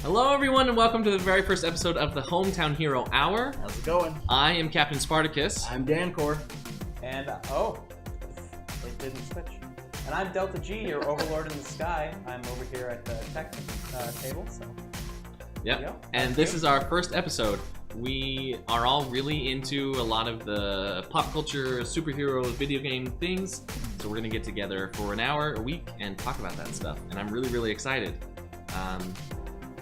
Hello everyone and welcome to the very first episode of the Hometown Hero Hour. How's it going? I am Captain Spartacus. I'm Dancor. And, it didn't switch. And I'm Delta G, your overlord in the sky. I'm over here at the tech table, so... Yep, and this is our first episode. We are all really into a lot of the pop culture, superhero, video game things. So we're going to get together for an hour a week and talk about that stuff. And I'm really, really excited.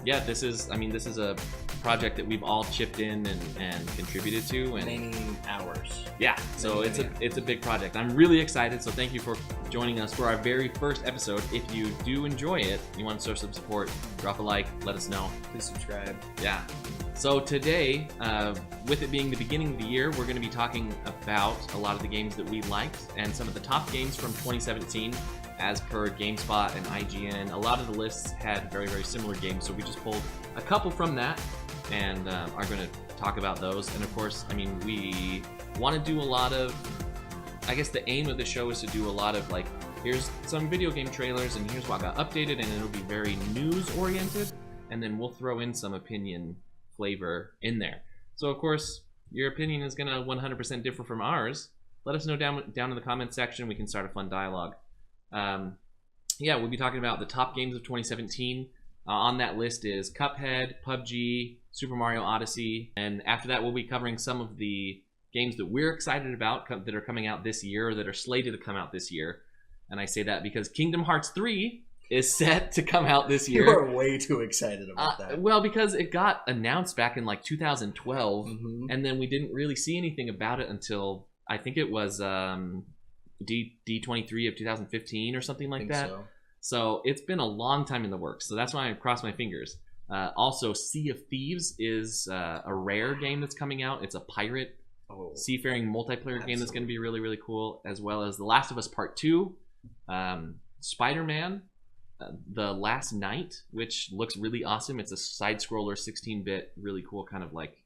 Yeah, this is a project that we've all chipped in and contributed to. And many hours. Yeah, so it's a big project. I'm really excited, so thank you for joining us for our very first episode. If you do enjoy it, you want to show some support, drop a like, let us know. Please subscribe. Yeah. So today, with it being the beginning of the year, we're going to be talking about a lot of the games that we liked and some of the top games from 2017. As per GameSpot and IGN, a lot of the lists had very, very similar games, so we just pulled a couple from that and are going to talk about those. And of course, we want to do a lot of, I guess the aim of the show is to do a lot of like, here's some video game trailers and here's what got updated, and it'll be very news oriented, and then we'll throw in some opinion flavor in there. So of course, your opinion is going to 100% differ from ours. Let us know down in the comments section. We can start a fun dialogue. Yeah, we'll be talking about the top games of 2017. On that list is Cuphead, PUBG, Super Mario Odyssey, and after that we'll be covering some of the games that we're excited about that are coming out this year or that are slated to come out this year. And I say that because Kingdom Hearts 3 is set to come out this year. You are way too excited about that. Well, because it got announced back in like 2012, and then we didn't really see anything about it until I think it was D23 of 2015 or something like that. So it's been a long time in the works. So that's why I crossed my fingers. Also, Sea of Thieves is a rare game that's coming out. It's a pirate seafaring multiplayer game that's going to be really, really cool, as well as The Last of Us Part 2, Spider-Man, The Last Night, which looks really awesome. It's a side-scroller, 16-bit, really cool kind of like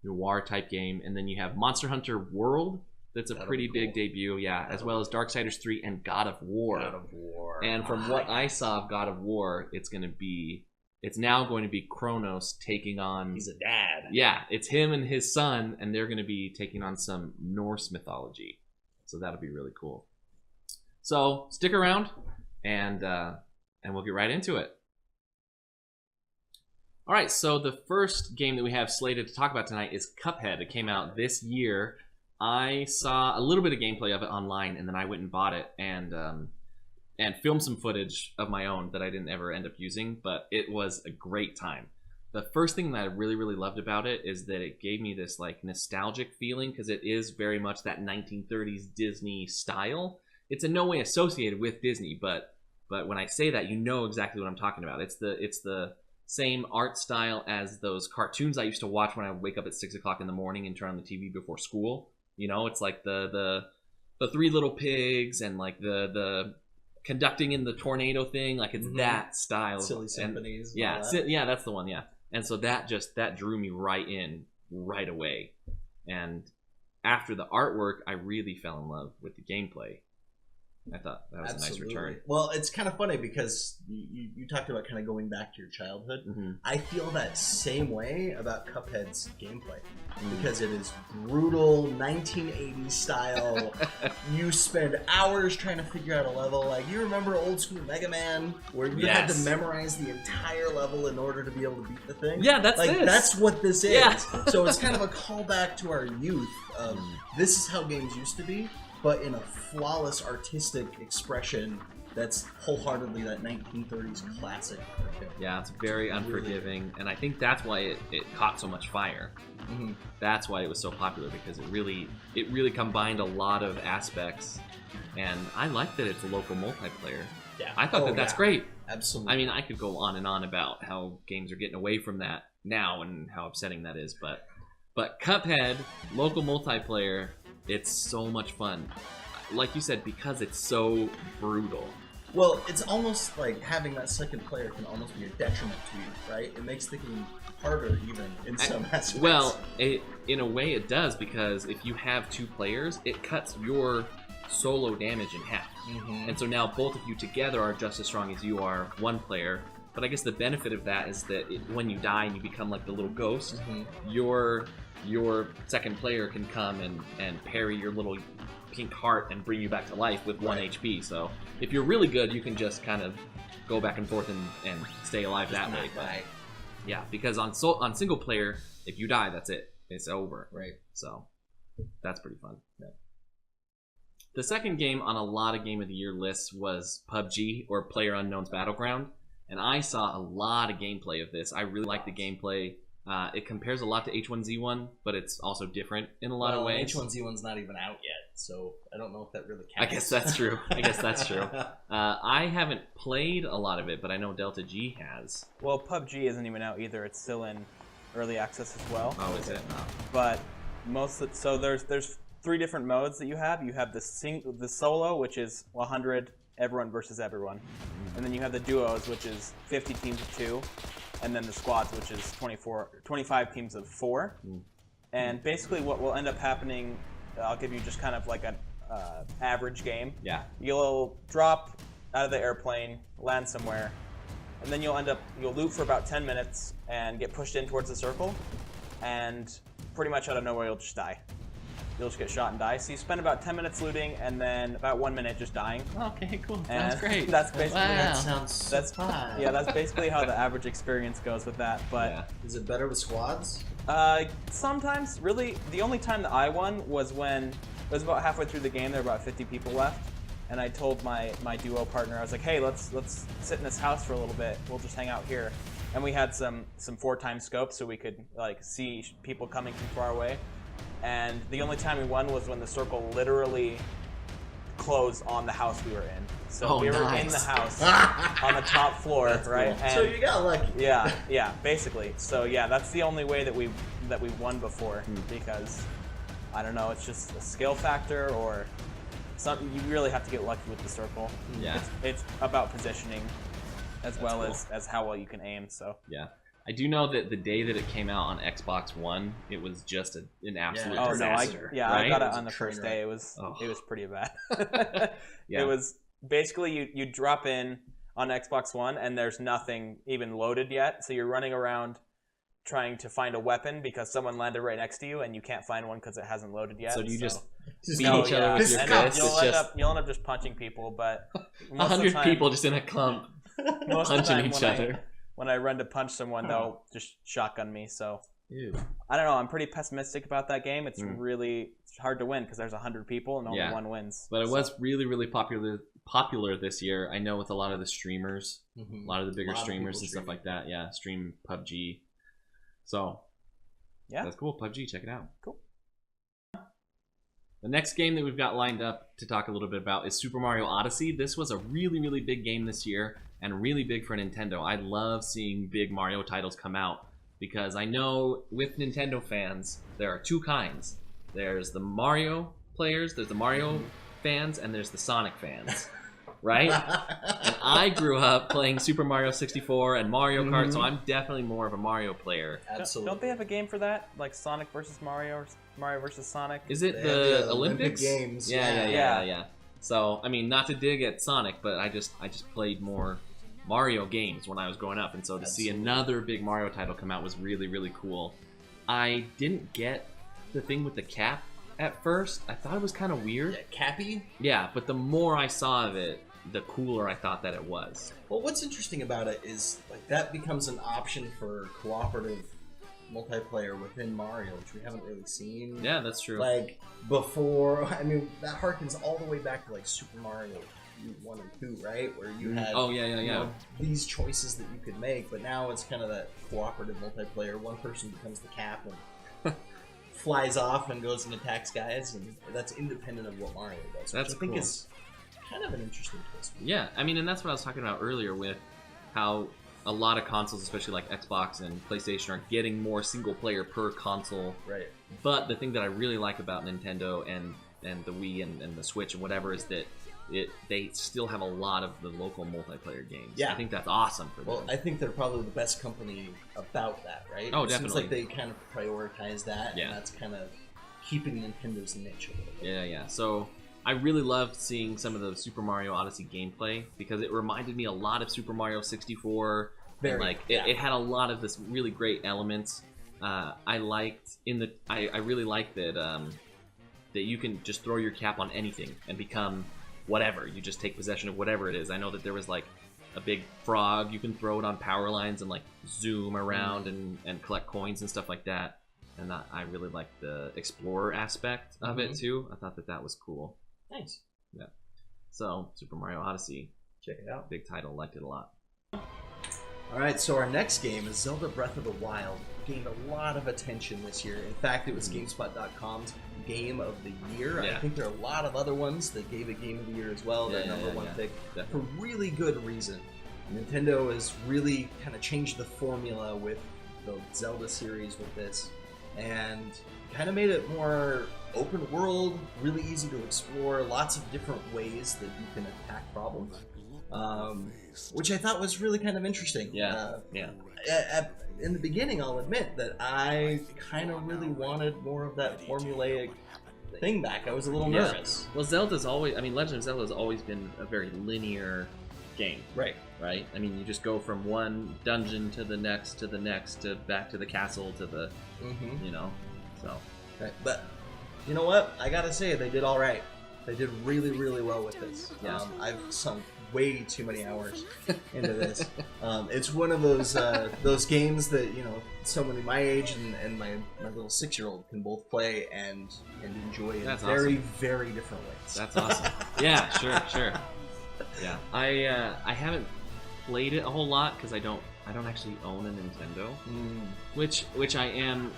noir type game. And then you have Monster Hunter World. That's a pretty big debut, yeah, as well as Darksiders 3 and God of War. God of War. And from what I saw of God of War, it's now going to be Kronos taking on... He's a dad. Yeah, it's him and his son, and they're going to be taking on some Norse mythology. So that'll be really cool. So stick around, and we'll get right into it. All right, so the first game that we have slated to talk about tonight is Cuphead. It came out this year. I saw a little bit of gameplay of it online, and then I went and bought it and filmed some footage of my own that I didn't ever end up using, but it was a great time. The first thing that I really, really loved about it is that it gave me this like nostalgic feeling, because it is very much that 1930s Disney style. It's in no way associated with Disney, but when I say that, you know exactly what I'm talking about. It's the same art style as those cartoons I used to watch when I would wake up at 6 o'clock in the morning and turn on the TV before school. You know, it's like the Three Little Pigs and like the conducting in the tornado thing. Like it's that style. Silly Symphonies. Yeah, that's the one. Yeah, and so that drew me right in right away. And after the artwork, I really fell in love with the gameplay. I thought that was a nice return. Well, it's kind of funny because you talked about kind of going back to your childhood. I feel that same way about Cuphead's gameplay because it is brutal 1980s style. You spend hours trying to figure out a level. Like, you remember old school Mega Man where you had to memorize the entire level in order to be able to beat the thing? Yeah, that's what this is. Yeah. So it's kind of a callback to our youth. This is how games used to be, but in a flawless artistic expression that's wholeheartedly that 1930s classic. Yeah, it's very unforgiving, and I think that's why it caught so much fire. That's why it was so popular, because it really combined a lot of aspects, and I like that it's a local multiplayer. Yeah, I thought that's great. Absolutely. I mean, I could go on and on about how games are getting away from that now and how upsetting that is, but Cuphead, local multiplayer, it's so much fun. Like you said, because it's so brutal. Well, it's almost like having that second player can almost be a detriment to you, right? It makes the game harder even in some aspects. Well, in a way it does, because if you have two players, it cuts your solo damage in half. And so now both of you together are just as strong as you are one player. But I guess the benefit of that is that when you die and you become like the little ghost, Mm-hmm. your second player can come and parry your little pink heart and bring you back to life with 1 HP. So if you're really good, you can just kind of go back and forth and stay alive that way. But, yeah, because on single player, if you die, that's it. It's over. Right. So that's pretty fun. Yeah. The second game on a lot of Game of the Year lists was PUBG, or PlayerUnknown's Battleground. And I saw a lot of gameplay of this. I really like the gameplay. It compares a lot to H1Z1, but it's also different in a lot of ways. H1Z1's not even out yet, so I don't know if that really counts. I guess that's true. I haven't played a lot of it, but I know Delta G has. Well, PUBG isn't even out either. It's still in early access as well. Oh, is it? No. But so there's 3 different modes that you have. You have the solo, which is 100 everyone versus everyone, and then you have the duos, which is 50 teams of 2, and then the squads, which is 25 teams of 4. And basically, what will end up happening, I'll give you just kind of like an average game. Yeah. You'll drop out of the airplane, land somewhere, and then you'll loot for about 10 minutes and get pushed in towards the circle, and pretty much out of nowhere you'll just die. You'll just get shot and die. So you spend about 10 minutes looting, and then about 1 minute just dying. Okay, cool. And That's great. That's basically That sounds fun. yeah. That's basically how the average experience goes with that. But Yeah. Is it better with squads? sometimes, really, the only time that I won was when it was about halfway through the game. There were about 50 people left, and I told my duo partner, I was like, "Hey, let's sit in this house for a little bit. We'll just hang out here." And we had some 4x scopes, so we could like see people coming from far away. And the only time we won was when the circle literally closed on the house we were in. So we were in the house on the top floor, right? Cool. And So you got lucky. yeah, basically. So yeah, that's the only way that we won before, because I don't know, it's just a skill factor or something. You really have to get lucky with the circle. Yeah. It's about positioning as well as how well you can aim. So Yeah. I do know that the day that it came out on Xbox One, it was just an absolute disaster. I right? got it It was on a the first train day. It was pretty bad. Yeah. It was basically you drop in on Xbox One and there's nothing even loaded yet, so you're running around trying to find a weapon because someone landed right next to you and you can't find one because it hasn't loaded yet. So do you just beat No, each other with your And fists? you'll end up just punching people, but most of the 100 time, people just in a clump most of the punching time each when other. when I run to punch someone, they'll just shotgun me. So Ew. I don't know. I'm pretty pessimistic about that game. It's it's hard to win because there's 100 people and only one wins. But it was really, really popular this year. I know with a lot of the streamers, a lot of the bigger streamers and stuff like that. Yeah, stream PUBG. So yeah, that's cool. PUBG, check it out. Cool. The next game that we've got lined up to talk a little bit about is Super Mario Odyssey. This was a really, really big game this year and really big for Nintendo. I love seeing big Mario titles come out because I know with Nintendo fans, there are 2 kinds. There's the Mario players, there's the Mario fans, and there's the Sonic fans, right? And I grew up playing Super Mario 64 and Mario Kart, so I'm definitely more of a Mario player. Absolutely. Don't they have a game for that? Like Sonic versus Mario or Mario versus Sonic? Is it They the have the Olympics? Olympic Games. Yeah. So, I mean, not to dig at Sonic, but I just played more Mario games when I was growing up, and so to see another big Mario title come out was really, really cool. I didn't get the thing with the cap at first. I thought it was kind of weird. Yeah, Cappy? Yeah, but the more I saw of it, the cooler I thought that it was. Well, what's interesting about it is like that becomes an option for cooperative multiplayer within Mario, which we haven't really seen. Yeah, that's true. Like before, I mean, that harkens all the way back to like Super Mario 1 and 2, right? Where you had you know, these choices that you could make, but now it's kind of that cooperative multiplayer. One person becomes the cap and flies off and goes and attacks guys, and that's independent of what Mario does. That's which I think cool. is kind of an interesting twist. Yeah, I mean, and that's what I was talking about earlier with how a lot of consoles, especially like Xbox and PlayStation, are getting more single player per console. Right. But the thing that I really like about Nintendo and the Wii and the Switch and whatever is that they still have a lot of the local multiplayer games. Yeah. I think that's awesome for them. Well, I think they're probably the best company about that, right? Oh, it definitely. seems like they kind of prioritize that, Yeah. and that's kind of keeping Nintendo's niche a little bit. Yeah. So I really loved seeing some of the Super Mario Odyssey gameplay because it reminded me a lot of Super Mario 64 And like it had a lot of this really great elements. I really liked that that you can just throw your cap on anything and become whatever. You just take possession of whatever it is. I know that there was like a big frog. You can throw it on power lines and like zoom around and collect coins and stuff like that. And I really liked the explorer aspect of it too. I thought that was cool. Nice. Yeah. So Super Mario Odyssey, check it out. Big title, liked it a lot. All right, so our next game is Zelda Breath of the Wild. Gained a lot of attention this year. In fact, it was GameSpot.com's Game of the Year. Yeah. I think there are a lot of other ones that gave it Game of the Year as well. Their number one pick for really good reason. Nintendo has really kind of changed the formula with the Zelda series with this, and kind of made it more open world, really easy to explore, lots of different ways that you can attack problems. Which I thought was really kind of interesting. In the beginning, I'll admit that I kind of really wanted more of that formulaic thing back. I was a little nervous. Well, Legend of Zelda has always been a very linear game. Right? I mean, you just go from one dungeon to the next, to back to the castle, to the, so. Right. But, you know what? I gotta say, they did all right. They did really, really well with this. Yeah. I've sunk way too many hours into this. It's one of those games that somebody my age and my little 6-year-old can both play and enjoy in very very different ways. That's awesome. Yeah, sure. Yeah, I haven't played it a whole lot because I don't actually own a Nintendo, which I am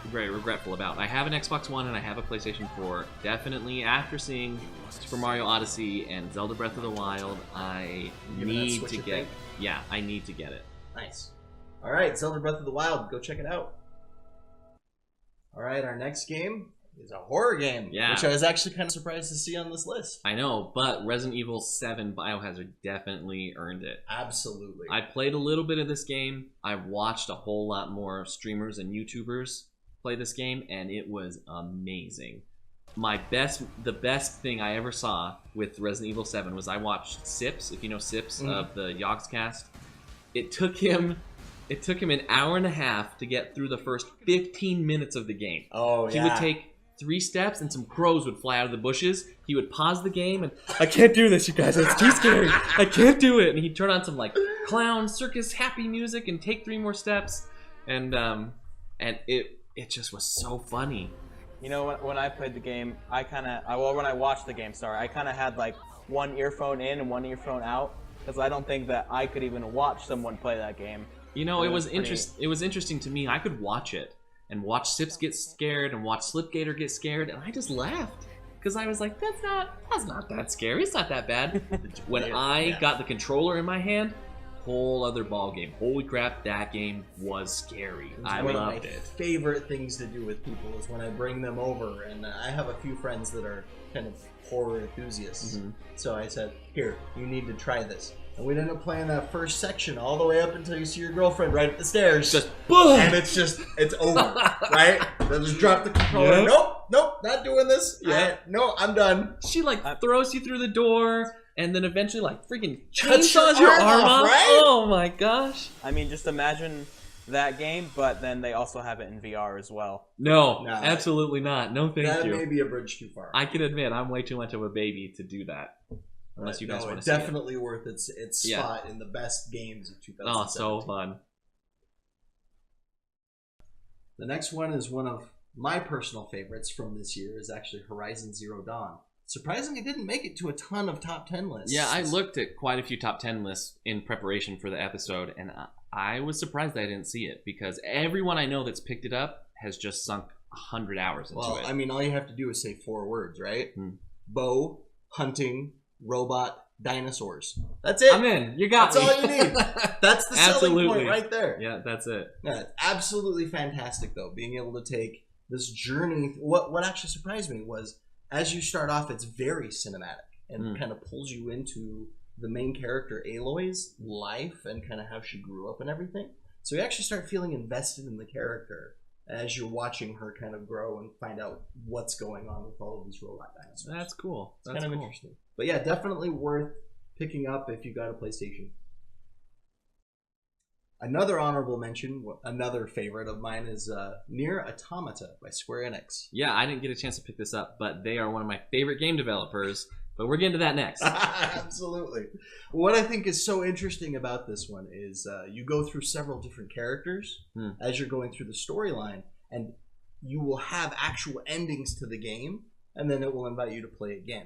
very regretful about. I have an Xbox One and I have a PlayStation 4. Definitely, after seeing Super Mario Odyssey and Zelda Breath of the Wild, I need to get. Yeah, I need to get it. Nice. All right, Zelda Breath of the Wild. Go check it out. All right, our next game is a horror game, which I was actually kind of surprised to see on this list. I know, but Resident Evil 7 Biohazard definitely earned it. Absolutely. I played a little bit of this game. I watched a whole lot more streamers and YouTubers play this game, and it was amazing. The best thing I ever saw with Resident Evil 7 was I watched Sips, if you know Sips of the Yogscast. It took him an hour and a half to get through the first 15 minutes of the game. Oh, yeah. He would take 3 steps and some crows would fly out of the bushes. He would pause the game and, I can't do this, you guys. It's too scary. I can't do it. And he'd turn on some like clown circus happy music and take 3 more steps. And it just was so funny. You know, when I played the game, when I watched the game, I kind of had like one earphone in and one earphone out because I don't think that I could even watch someone play that game. You know, it was interesting to me. I could watch it and watch Sips get scared and watch Slipgator get scared, and I just laughed because I was like, that's not that scary. It's not that bad. When I got the controller in my hand, whole other ball game. Holy crap, that game was scary. I loved it. One of my favorite things to do with people is when I bring them over, and I have a few friends that are kind of horror enthusiasts. So I said, here, you need to try this. And we'd end up playing that first section all the way up until you see your girlfriend right at the stairs. Just boom! And it's over, right? They'll just drop the controller. Yep. Nope, not doing this. Yeah. No, I'm done. She throws you through the door and then eventually freaking cuts chainsaws your arm off. Right? Oh my gosh. I mean, just imagine that game, but then they also have it in VR as well. No, absolutely not. No, thank you. That may be a bridge too far. I can admit I'm way too much of a baby to do that. Unless you guys want to see it. Definitely worth its spot in the best games of 2017. Oh, so fun. The next one is one of my personal favorites from this year, is actually Horizon Zero Dawn. Surprisingly, it didn't make it to a ton of top 10 lists. Yeah, I looked at quite a few top 10 lists in preparation for the episode, and I was surprised I didn't see it because everyone I know that's picked it up has just sunk 100 hours into it. Well, I mean, all you have to do is say 4 words, right? Bow, hunting, robot, dinosaurs. That's it. I'm in. You got me. That's all you need. That's the selling point right there. Yeah, that's it. Yeah, absolutely fantastic, though, being able to take this journey. What actually surprised me was, as you start off, it's very cinematic and kind of pulls you into the main character, Aloy's life and kind of how she grew up and everything. So you actually start feeling invested in the character as you're watching her kind of grow and find out what's going on with all of these robot dinosaurs. That's cool. It's kind of interesting. But yeah, definitely worth picking up if you got a PlayStation. Another honorable mention, another favorite of mine is Nier Automata by Square Enix. Yeah, I didn't get a chance to pick this up, but they are one of my favorite game developers. But we're getting to that next. Absolutely. What I think is so interesting about this one is you go through several different characters as you're going through the storyline, and you will have actual endings to the game, and then it will invite you to play again.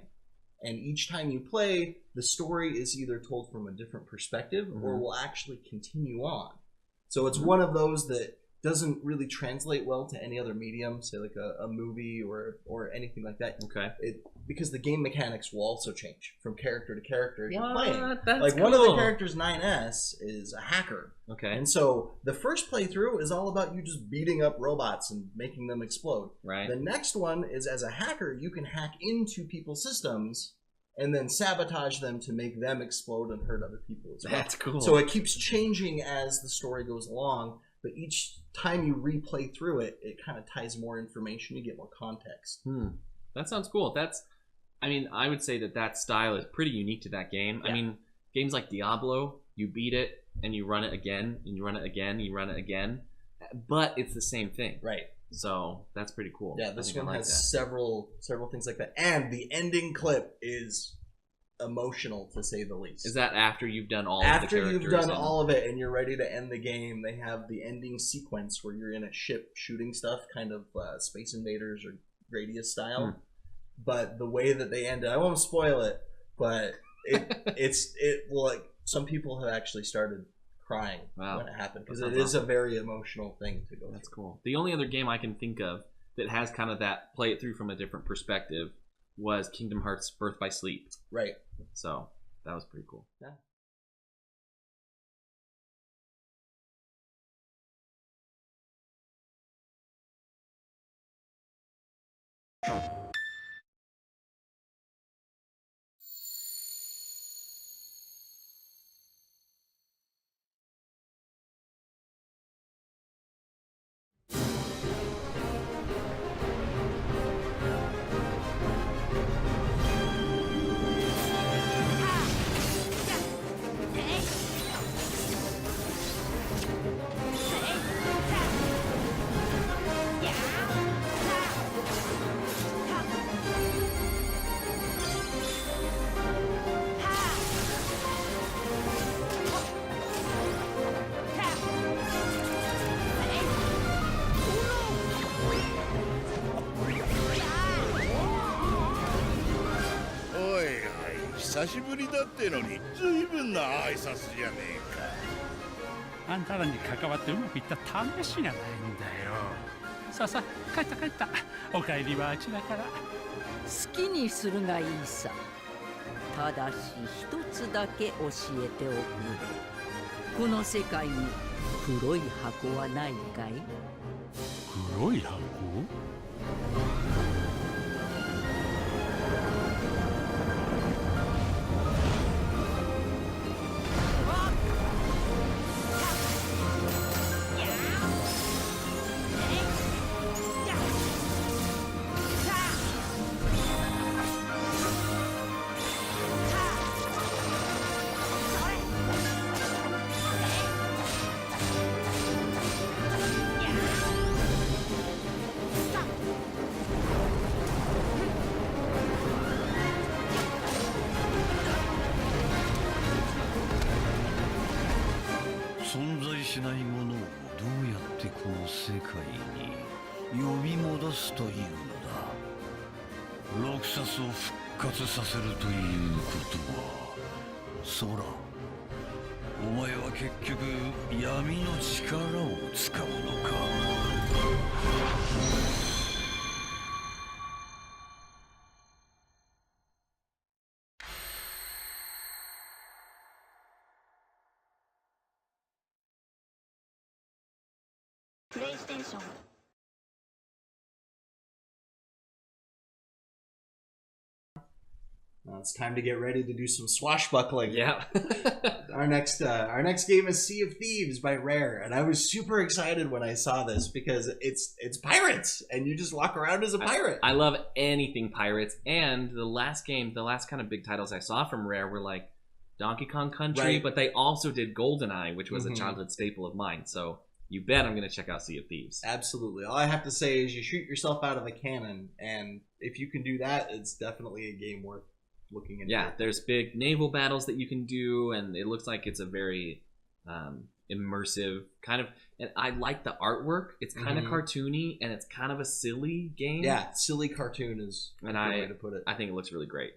And each time you play, the story is either told from a different perspective or will actually continue on. So it's one of those that doesn't really translate well to any other medium, say like a movie or anything like that. Okay. Because the game mechanics will also change from character to character you're What? playing. That's like cool. One of the characters, 9S, is a hacker. Okay. And so the first playthrough is all about you just beating up robots and making them explode. Right. The next one is, as a hacker, you can hack into people's systems and then sabotage them to make them explode and hurt other people as well. That's cool. So it keeps changing as the story goes along, but each time you replay through it, it kind of ties more information. You get more context. That sounds cool. I would say that style is pretty unique to that game. Yeah. I mean, games like Diablo, you beat it and you run it again, and you run it again, you run it again, but it's the same thing. Right. So that's pretty cool. Yeah, this one has several things like that. And the ending clip is emotional, to say the least. Is that after you've done all of the characters? After you've done all of it and you're ready to end the game, they have the ending sequence where you're in a ship shooting stuff, kind of Space Invaders or Gradius style. But the way that they end it, I won't spoil it, but some people have actually started crying when it happened, because it is a very emotional thing to go through. That's cool. The only other game I can think of that has kind of that play it through from a different perspective was Kingdom Hearts Birth by Sleep. Right. So that was pretty cool. Yeah.久しぶりだってのに随分な挨拶じゃねえか。あんたらに関わってうまくいった試しがないんだよ。さあさあ、帰ったお帰りはあちらから。好きにするがいいさ。ただし一つだけ教えておく。この世界に黒い箱はないかい？黒い箱？存在しないものをどうやってこの世界に呼び戻すというのだ。ロクサスを復活させるということは、ソラ、お前は結局闇の力を使うのか。プレイステーション。Now it's time to get ready to do some swashbuckling. Yeah. Our next game is Sea of Thieves by Rare, and I was super excited when I saw this because it's pirates, and you just walk around as a pirate. I love anything pirates, and the last kind of big titles I saw from Rare were like Donkey Kong Country, Right. but they also did GoldenEye, which was Mhm. a childhood staple of mine. So you bet I'm going to check out Sea of Thieves. Absolutely. All I have to say is you shoot yourself out of a cannon, and if you can do that, it's definitely a game worth looking into. Yeah, there's big naval battles that you can do, and it looks like it's a very immersive kind of. And I like the artwork. It's kind of Mhm. cartoony, and it's kind of a silly game. Yeah, silly cartoon is a And good way to put it. I think it looks really great.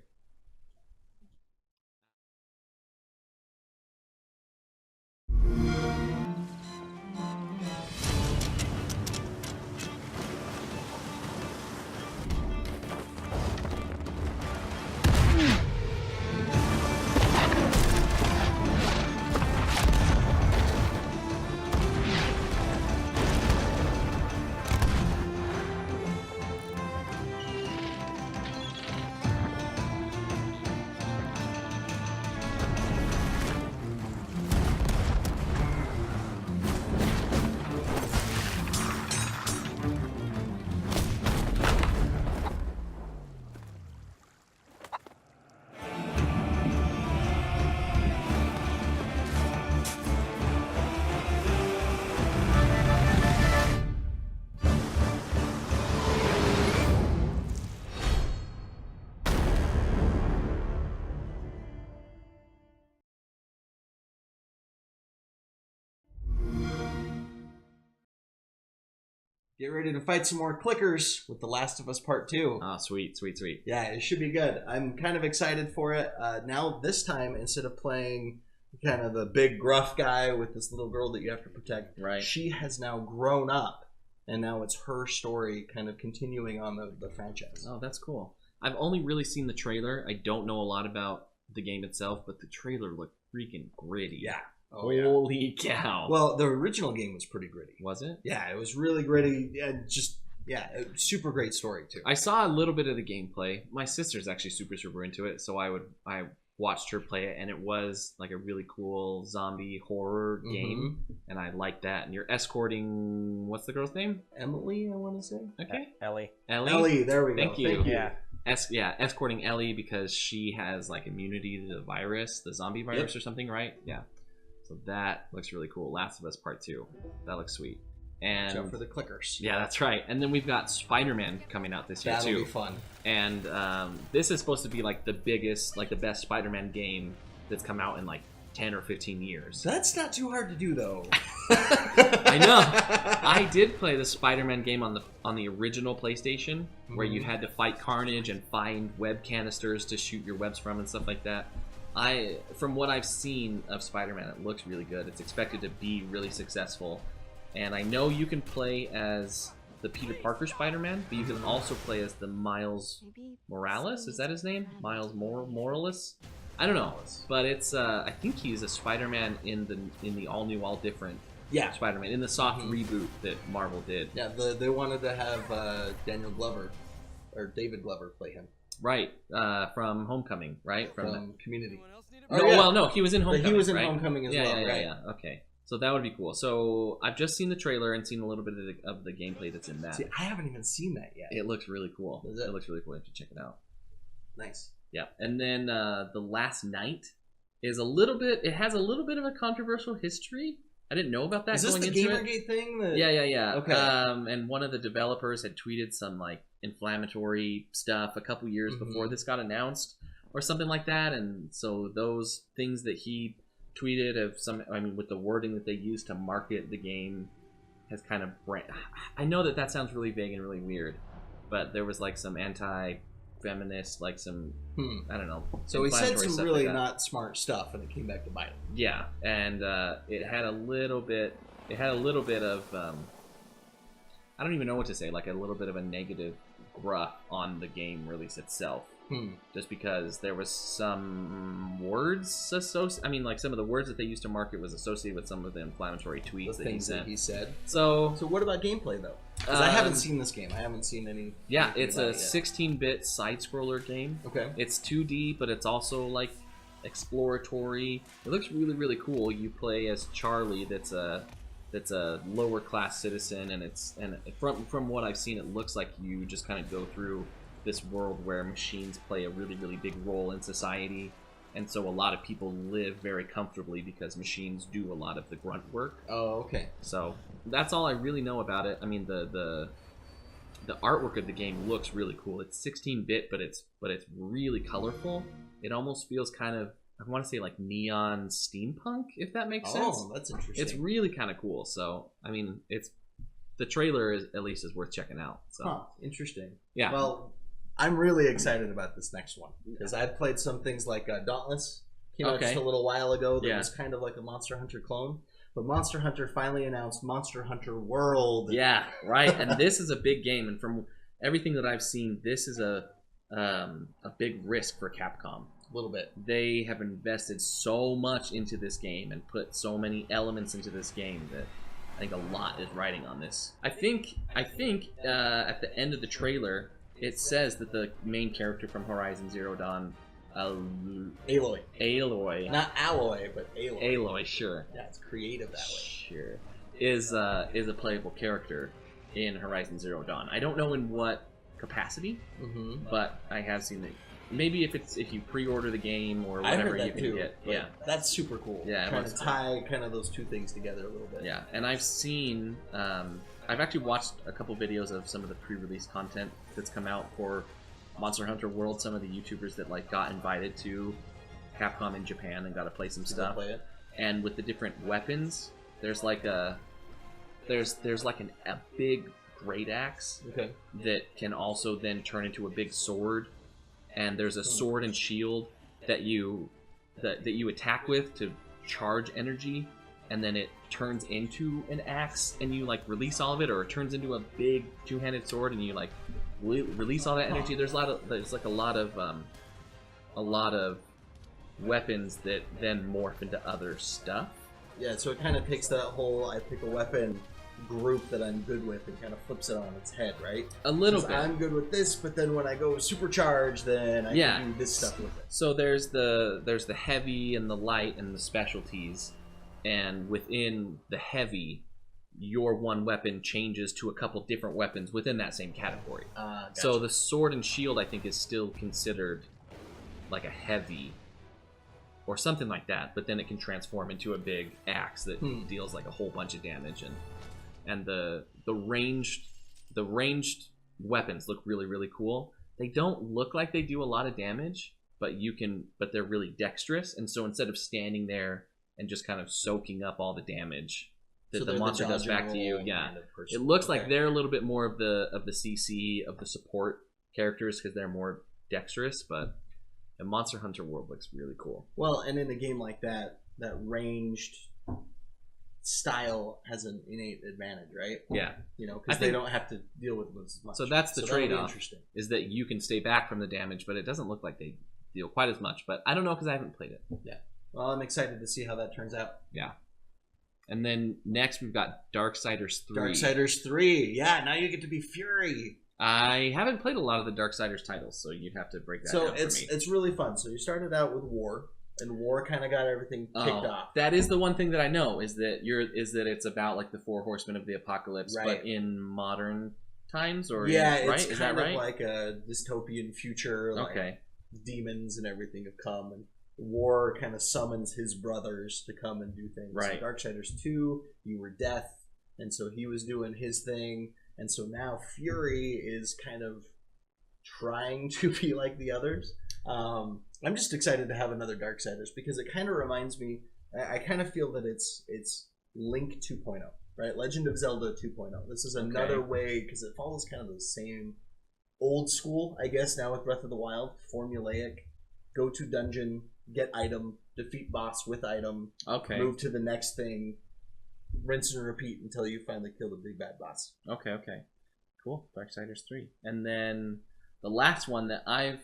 Get ready to fight some more clickers with The Last of Us Part 2. Oh, sweet, sweet, sweet. Yeah, it should be good. I'm kind of excited for it. Now, this time, instead of playing kind of the big gruff guy with this little girl that you have to protect, Right. she has now grown up, and now it's her story kind of continuing on the franchise. Oh, that's cool. I've only really seen the trailer. I don't know a lot about the game itself, but the trailer looked freaking gritty. Yeah. Holy cow. Well, the original game was pretty gritty. Was it? Yeah, it was really gritty. Super great story, too. I saw a little bit of the gameplay. My sister's actually super into it, so I watched her play it, and it was like a really cool zombie horror game, and I liked that. And you're escorting, what's the girl's name? Emily, I want to say. Okay. Ellie. Ellie, there we go. Thank you. Yeah. Escorting Ellie because she has like immunity to the virus, the zombie virus or something, right? Yeah. So that looks really cool. Last of Us Part 2. That looks sweet. And Jump for the clickers. yeah, that's right. And then we've got Spider-Man coming out this year That'll too. be fun. And this is supposed to be like the biggest, like the best Spider-Man game that's come out in like 10 or 15 years. That's not too hard to do, though. I know. I did play the Spider-Man game on the original PlayStation, where you had to fight Carnage and find web canisters to shoot your webs from and stuff like that. From what I've seen of Spider-Man, it looks really good. It's expected to be really successful. And I know you can play as the Peter Parker Spider-Man, but you can also play as the Miles Morales. Is that his name? Miles Morales? I don't know, but it's I think he's a Spider-Man in the all new, all different Spider-Man in the soft reboot that Marvel did. Yeah, they wanted to have David Glover play him. Right, from Homecoming, right? From Community. No, he was in Homecoming. He was in right? Homecoming as well, right? Yeah. Okay, so that would be cool. So I've just seen the trailer and seen a little bit of the gameplay that's in that. See, I haven't even seen that yet. It looks really cool. Does it? It looks really cool. You have to check it out. Nice. Yeah, and then The Last Night is it has a little bit of a controversial history. I didn't know about that. Is this going the into Gamergate thing? Yeah. Okay. And one of the developers had tweeted some like inflammatory stuff a couple years before this got announced, or something like that. And so those things that he tweeted with the wording that they used to market the game, has kind of I know that sounds really vague and really weird, but there was like some anti-feminist, like some I don't know. So he said some stuff really like that. not smart stuff, and it came back to bite him. Yeah, and it had a little bit of I don't even know what to say, like a little bit of a negative gruff on the game release itself. Just because there was some words like some of the words that they used to market was associated with some of the inflammatory tweets that he sent. That he said. So what about gameplay though? Because I haven't seen this game. I haven't seen any. Yeah, it's a 16-bit side-scroller game. Okay. It's 2D, but it's also like exploratory. It looks really, really cool. You play as Charlie. That's a lower class citizen, and from what I've seen, it looks like you just kind of go through this world where machines play a really, really big role in society, and so a lot of people live very comfortably because machines do a lot of the grunt work. Oh, okay. So that's all I really know about it. I mean, the artwork of the game looks really cool. It's 16-bit, but it's really colorful. It almost feels kind of, I want to say, like neon steampunk, if that makes sense. Oh, that's interesting. It's really kind of cool. So I mean, the trailer is at least worth checking out. So Huh, interesting. yeah. Well, I'm really excited about this next one because I've played some things like Dauntless. Came out just a little while ago. That was kind of like a Monster Hunter clone. But Monster Hunter finally announced Monster Hunter World. Yeah, right. And this is a big game, and from everything that I've seen, this is a big risk for Capcom. A little bit. They have invested so much into this game and put so many elements into this game that I think a lot is riding on this. I think at the end of the trailer, it says that the main character from Horizon Zero Dawn, Aloy, not Alloy, but Aloy. Aloy, sure. Yeah, it's creative that way. Sure, is a playable character in Horizon Zero Dawn. I don't know in what capacity, but I have seen it. Maybe if you pre-order the game or whatever you can get. Yeah, that's super cool. Yeah, trying to tie kind of those two things together a little bit. Yeah, and I've seen. I've actually watched a couple videos of some of the pre-release content that's come out for Monster Hunter World. Some of the YouTubers that like got invited to Capcom in Japan and got to play some stuff. Play it. And with the different weapons, there's like a big great axe that can also then turn into a big sword. And there's a sword and shield that you attack with to charge energy, and then it turns into an axe, and you like release all of it, or it turns into a big two-handed sword, and you like release all that energy. There's a lot of weapons that then morph into other stuff. Yeah, so it kind of takes that whole I pick a weapon group that I'm good with and kind of flips it on its head, right? A little bit. I'm good with this, but then when I go supercharged, then I can do this stuff with it. So there's the heavy and the light and the specialties, and within the heavy, your one weapon changes to a couple different weapons within that same category. Gotcha. So the sword and shield, I think, is still considered like a heavy or something like that, but then it can transform into a big axe that deals like a whole bunch of damage, and the ranged weapons look really, really cool. They don't look like they do a lot of damage, but they're really dexterous, and so instead of standing there and just kind of soaking up all the damage that the monster does back to you, kind of it looks like they're a little bit more of the CC of the support characters because they're more dexterous, but the Monster Hunter World looks really cool. Well, and in a game like that ranged style has an innate advantage, right? Yeah, because they don't have to deal with as much. So that's the trade-off. Is that you can stay back from the damage, but it doesn't look like they deal quite as much. But I don't know because I haven't played it. Yeah. Well, I'm excited to see how that turns out. Yeah. And then next we've got Darksiders 3. Darksiders 3. Yeah, now you get to be Fury. I haven't played a lot of the Darksiders titles, so you'd have to break that down for me. So it's really fun. So you started out with War, and War kind of got everything kicked off. That is the one thing that I know is that it's about like the Four Horsemen of the Apocalypse, but in modern times, or it's is kind that right? of like a dystopian future. Like demons and everything have come, and War kind of summons his brothers to come and do things. Right. So Darksiders 2, you were Death, and so he was doing his thing, and so now Fury is kind of trying to be like the others. I'm just excited to have another Darksiders because it kind of reminds me. I kind of feel that it's Link 2.0, right? Legend of Zelda 2.0. This is another way because it follows kind of the same old school, I guess. Now with Breath of the Wild, formulaic, go to dungeon, get item, defeat boss with item, move to the next thing, rinse and repeat until you finally kill the big bad boss. Okay. Cool. Darksiders 3. And then the last one that I've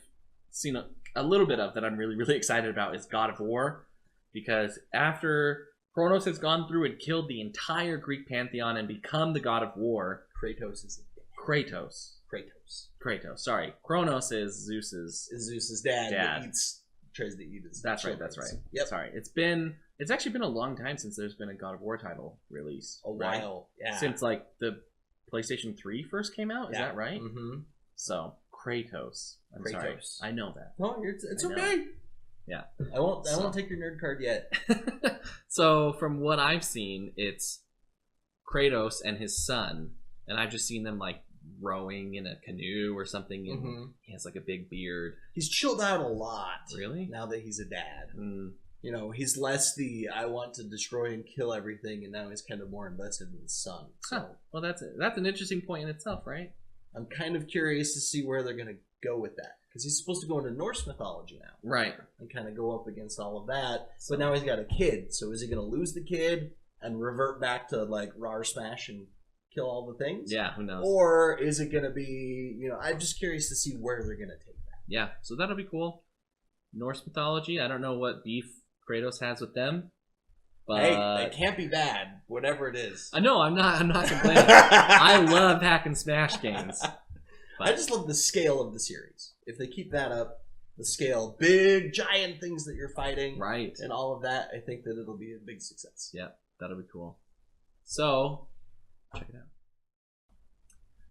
seen a little bit of that I'm really, really excited about is God of War, because after Kronos has gone through and killed the entire Greek pantheon and become the God of War, Kratos. Sorry. Kronos is Zeus's dad. That tries to eat his That's right. Yep. Sorry. It's actually been a long time since there's been a God of War title released. A while. Yeah. Since like the PlayStation 3 first came out, is that right? Mm-hmm. So Kratos. I'm sorry. I know that. No, it's okay. Yeah. I won't take your nerd card yet. So from what I've seen, it's Kratos and his son, and I've just seen them like rowing in a canoe or something, and he has like a big beard. He's chilled out a lot. Really? Now that he's a dad. Mm. You know, he's less the I want to destroy and kill everything, and now he's kind of more invested in his son. So Well, that's an interesting point in itself, right? I'm kind of curious to see where they're going to go with that. Because he's supposed to go into Norse mythology now. Right. And kind of go up against all of that. But now he's got a kid. So is he going to lose the kid and revert back to, like, rar smash and kill all the things? Yeah, who knows? Or is it going to be, I'm just curious to see where they're going to take that. Yeah, so that'll be cool. Norse mythology, I don't know what beef Kratos has with them. But Hey, it can't be bad, whatever it is. I know, I'm not complaining. I love hack and smash games. I just love the scale of the series. If they keep that up, the scale, big, giant things that you're fighting, Right. and all of that, I think that it'll be a big success. Yeah, that'll be cool. So, check it out.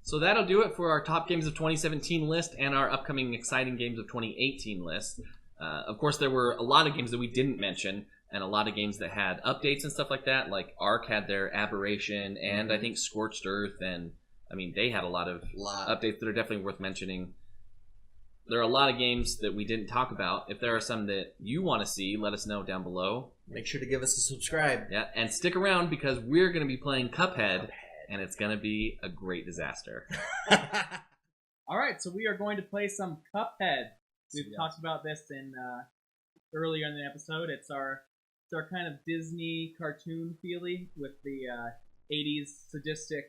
So that'll do it for our top games of 2017 list and our upcoming exciting games of 2018 list. Of course, there were a lot of games that we didn't mention, and a lot of games that had updates and stuff like that. Like Ark had their Aberration, and I think Scorched Earth, and I mean, they had a lot of updates that are definitely worth mentioning. There are a lot of games that we didn't talk about. If there are some that you want to see, let us know down below. Make sure to give us a subscribe. Yeah, and stick around because we're going to be playing Cuphead, and it's going to be a great disaster. All right, so we are going to play some Cuphead. We've talked about this in earlier in the episode. It's our kind of Disney cartoon feely with the 80s sadistic.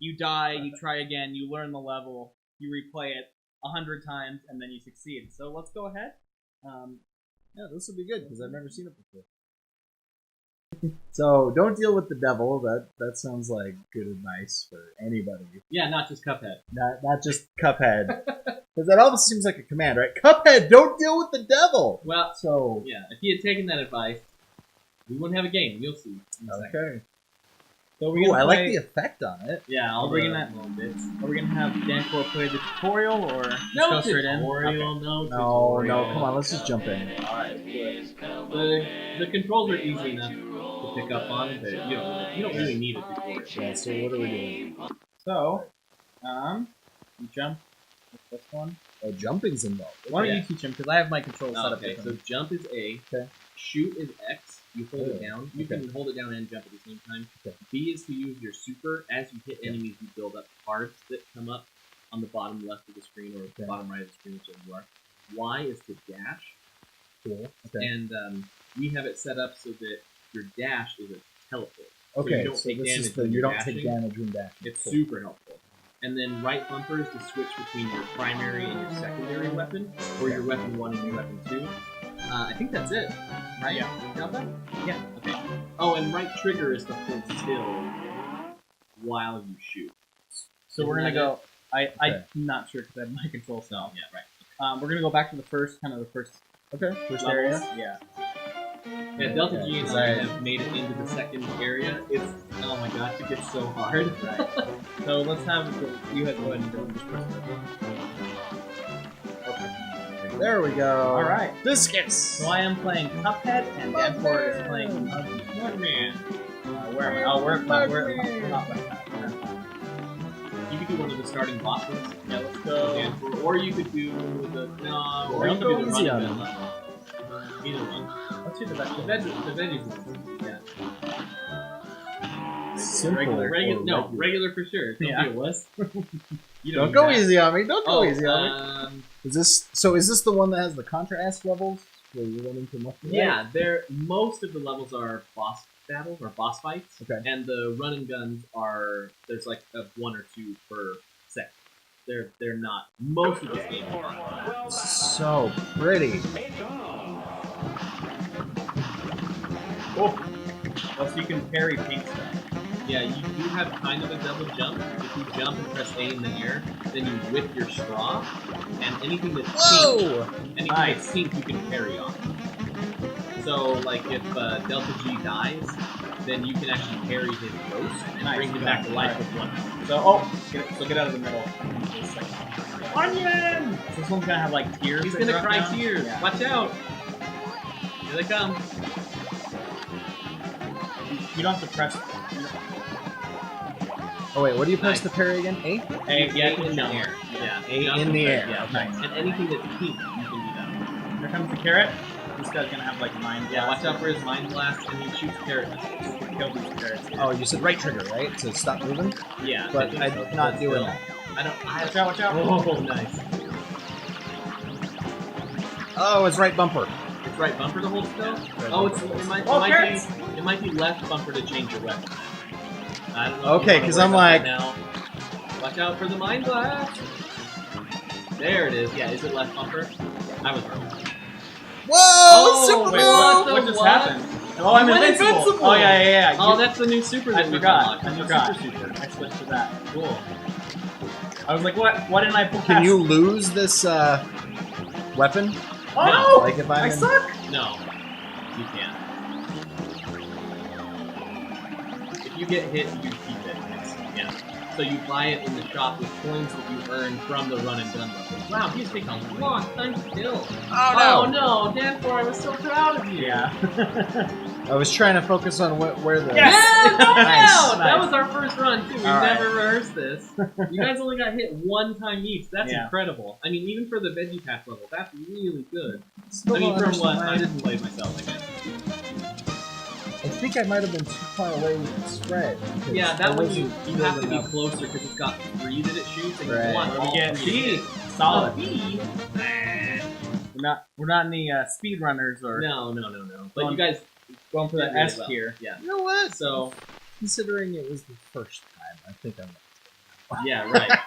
You die, you try again, you learn the level, you replay it 100 times, and then you succeed. So let's go ahead. Yeah, this will be good because I've never seen it before. So don't deal with the devil. That sounds like good advice for anybody. Yeah, not just Cuphead. Not just Cuphead. Because that almost seems like a command, right? Cuphead, don't deal with the devil. Well, so yeah, if he had taken that advice, we wouldn't have a game. You'll see. Okay. So we're Ooh, gonna I like play- the effect on it. Yeah, I'll bring in that in a little bit. Are we gonna have Dancore play the tutorial or just go straight in? No, come on, let's just jump in. The controls are easy enough to pick up on, but you don't really need a tutorial. Yeah, so what are we doing? So, you jump with this one. Oh, jumping's involved. Why don't you teach him? Because I have my controls set up Okay, so different. jump is A. Okay. Shoot is X. You hold it Oh, down. You okay. can hold it down and jump at the same time. Okay. B is to use your super. As you hit enemies, you build up cards that come up on the bottom left of the screen or the bottom right of the screen, whichever you are. Y is to dash. Cool. Okay. And we have it set up so that your dash is a teleport. Okay, you don't so take this damage is the when you you're don't take dashing. damage when dashing. It's Cool. super helpful. And then right bumper is to switch between your primary and your secondary weapon, or your weapon 1 and your weapon 2. I think that's it, right? Yeah. Got that? Yeah. Okay. Oh, and right trigger is to hold still while you shoot. So we're gonna Isn't go. that I'm not sure because I have my control set. No, yeah, right. We're gonna go back to the first Okay, first levels. area. Yeah. Yeah, Delta G and I Right. have made it into the second area. It's, oh my gosh, it gets so hard. So let's have you guys go ahead and go and just press it. There we go. All right. Biscuits. So I am playing Cuphead, and Dancore is playing Mugman. Where am I? Oh, we're not like that. You could do one of the starting bosses. Yeah, let's go. Or you could do the or you Don't could go do the easy running on gun level. Either one. Let's do the The veggies one. Yeah. Simple. Regular for sure. Don't Yeah. be a wuss. You Don't need go that. easy on me. Don't go easy on me. Um, Is this the one that has the contrast levels where you run into much? yeah, most of the levels are boss battles or boss fights. Okay. And the run and guns are there's like a 1 or 2 per set. They're not most of the game. So pretty. Oh, so you can parry pink stuff. Yeah, you do have kind of a double jump. If you jump and press A in the air, then you whip your straw, and anything that's pink, that's pink, you can parry on. So, like if Delta G dies, then you can actually parry his roast and bring him back to life with one. So, get out of the middle. Onion! So this one's gonna have like tears. He's that gonna drop cry down. tears. Yeah. Watch out! Here they come. You don't have to press. Oh wait, what do you press to parry again? A? Hey, yeah, in the jump. air. Yeah. A Jump in the air. Yeah. Okay. And anything that's pink, you can do that. Here comes the carrot. This guy's gonna have like mind Yeah, blast. watch out for his mind blast, and he shoots carrot missiles. You can kill these carrots. Here. Oh, you said right trigger, right? To stop moving? Yeah, But I think I'm so. not Hold doing still. that. I don't. Watch out, watch out. Oh, nice. Oh, it's right bumper. It's right bumper to hold still. Right Oh, bumper. it might be left bumper to change your weapon. I don't know. Okay, because I'm like- now. Watch out for the mind blast. There it is. Yeah, is it left bumper? I was wrong. Whoa! Super Wait, move! what just happened? Oh, I'm You went invincible. invincible. Oh yeah. Oh, that's the new super that I we forgot. unlocked. I The new forgot. Super. I switched to that. Cool. I was like, what? Why didn't I pull Can past? you lose this weapon? Oh, Like if I'm I in- suck. No, you can't. If you get hit, you keep it. Yeah. So you buy it in the shop with coins that you earn from the run and gun levels. Wow, he's taking a long time to kill. Oh no, Danfor, I was so proud of you. Yeah. I was trying to focus on where the. Yes! Yeah, no, Nice. That was our first run too. We All right. never rehearsed this. You guys only got hit one time each. That's Yeah. incredible. I mean, even for the Veggie Pack level, that's really good. Still I mean, don't from what I understand. didn't play myself, I guess. I think I might have been too far away with the spread. because Yeah, that I one you wasn't have to be building up. closer because it's got 3 that it shoots, and Right. you want What do we all get? 3 to B. hit. Solid. B. We're not in the speed runners or No. But Going- you guys going for did the really S well. tier. Yeah. You know what? So Considering it was the first time, I think I'm. yeah, right,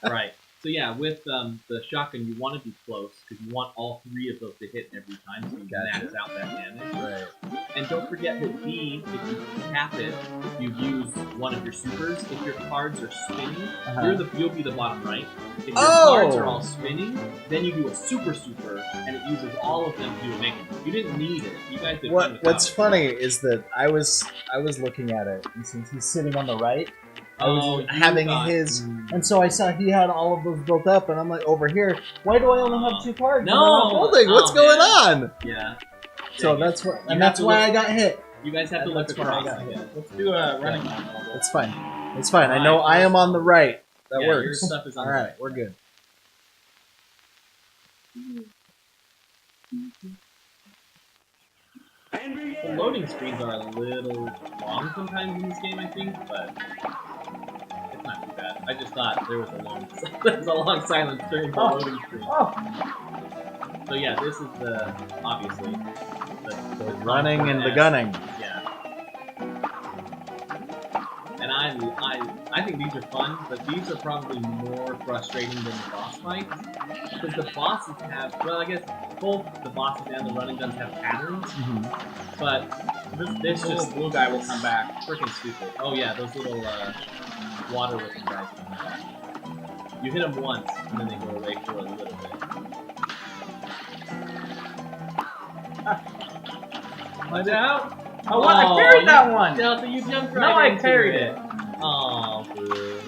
right. So yeah, with the shotgun, you want to be close because you want all 3 of those to hit every time, so you Gotcha. max out that damage. Right. And don't forget that B, if you tap it, you use one of your supers. If your cards are spinning, you'll be the bottom right. If your cards are all spinning, then you do a super, and it uses all of them to do a mega. You didn't need it. You guys did fine without What's it. funny is that I was looking at it, and since he's sitting on the right, I was Oh, you having thought- his, and so I saw he had all of those built up, and I'm like, over here, why do I only have 2 cards? No! And I'm not building? What's Oh, going man. on? Yeah. So Dang it. that's what, You and have that's to why look- I got hit. You guys have to look That's where I across. got hit. Let's do a running man level. It's fine. It's fine. I know I am on the right. That Yeah, your works. stuff is on All the right, right. we're good. The loading screens are a little long sometimes in this game, I think, but it's not too bad. I just thought there was a long silence during the Oh. loading screen. Oh, So yeah, this is obviously the Running and the S. gunning. Yeah. And I think these are fun, but these are probably more frustrating than the boss fights. Because the bosses have, well, I guess both the bosses and the running guns have patterns, but this little just blue guy will come back. freaking stupid. Oh yeah, those little water looking guys come back. You hit them once, and then they go away for a little bit. Watch out! Oh, what? I parried that one. Delta, you jumped right No, I into parried it. Oh, boo.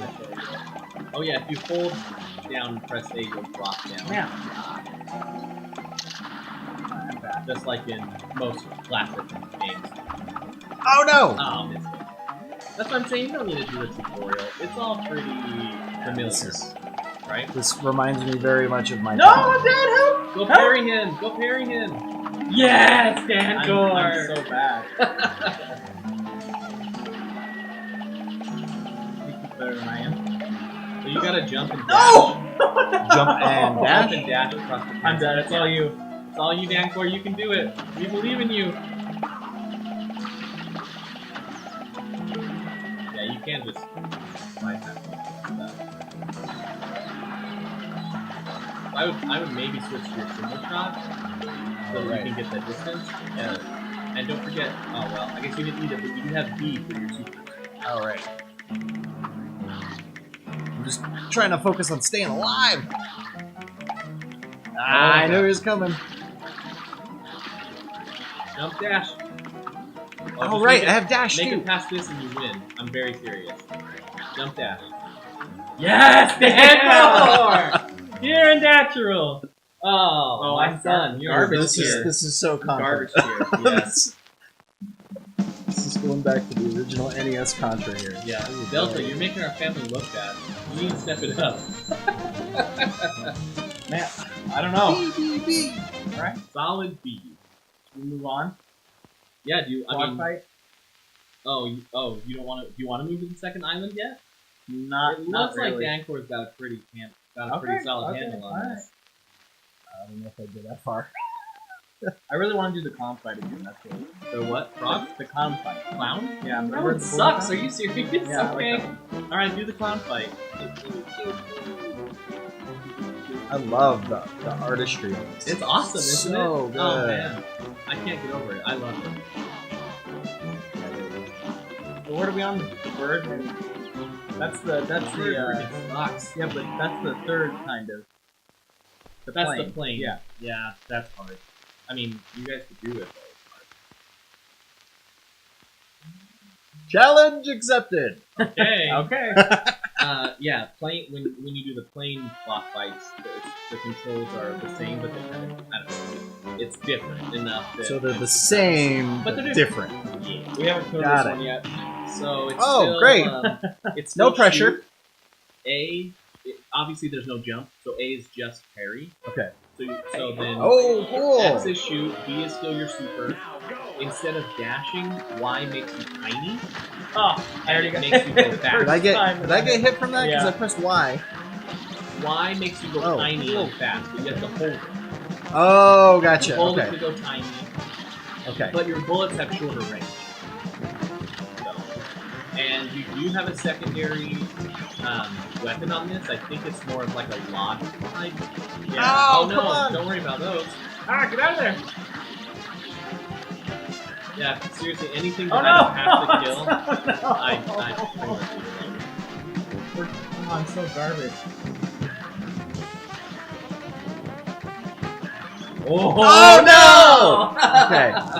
Oh yeah, if you hold down and press A, you'll drop down. Yeah. Just like in most classic games. Oh no! Oh, missed it. That's what I'm saying, you don't need to do a tutorial. It's all pretty familiar, right? This reminds me very much of my. No, I'm dead. Help! Go Help! parry him! Go parry him! Yes, I'm Dancor. so bad. Better than I am. So you gotta jump and dash. No! Jump and Jump dash. and dash across the I'm dead. It's all you. It's all you, Dancor. You can do it. We believe in you. Yeah, you can just bypass that. I would maybe switch to your single shot so that you can get that distance. Yeah. And don't forget. Oh well, I guess you didn't need it, but you do have B for your super. All right. I'm just trying to focus on staying alive. I knew he was coming. Jump dash. Oh, just right, make I have dash Make too. it past this and you win. I'm very serious. Jump dash. Yes, Dancor. You're a natural. Oh, I'm done. You're garbage This tier. is so Garbage content. tier. Yes. This is going back to the original NES Contra here. Yeah. Delta, you're making our family look bad. You need to step it up. Man, I don't know. B. All right, Solid B. we move on. Yeah, do you? I mean, Fight. you don't want to? Do you want to move to the second island yet? Not. It Not looks like really. Dancor's got a pretty solid handle on alright. this. I don't know if I'd go that far. I really want to do the clown fight again. That's it. The what? Frog? The clown fight. Clown? Yeah, That remember one the sucks. balloon Are you serious? Yeah, I like Okay. that All right, do the clown fight. I love the artistry. of this. It's awesome, isn't so it? good. Oh man, I can't get over it. I love it. So what are we on? The bird? That's the Freaking sucks. yeah, but that's the third kind of. The That's plane. the plane. Yeah. Yeah, that's hard. I mean, you guys could do it. Though. Challenge accepted. Okay. Okay. Yeah, plane. When you do the plane boss fights, the controls are the same, but they kind of, I don't know, it's different enough. That So they're the same, But but they're different. Yeah. We haven't killed Got this it. one yet. So it's Oh, still, great. It's No still pressure. shoot. Obviously there's no jump, so A is just parry. Okay. So then Oh, cool. X is shoot, B is still your super. Instead of dashing, Y makes you tiny. Oh, I And already it got makes you go fast. Did I get time did I get hit from that? Because Yeah. I pressed Y. Y makes you go Oh. tiny and fast, but you have to hold it. Oh, You gotcha. hold it Okay. to go tiny, Okay. but your bullets have shorter range. So, and you do have a secondary weapon on this. I think it's more of like a log type. Yeah. Oh, no, come on. don't worry about those. Ah, get out of there! Yeah, seriously, anything Oh that no! I don't have to kill, Oh, no. I pretty much do it. Oh, I'm so garbage. Oh no!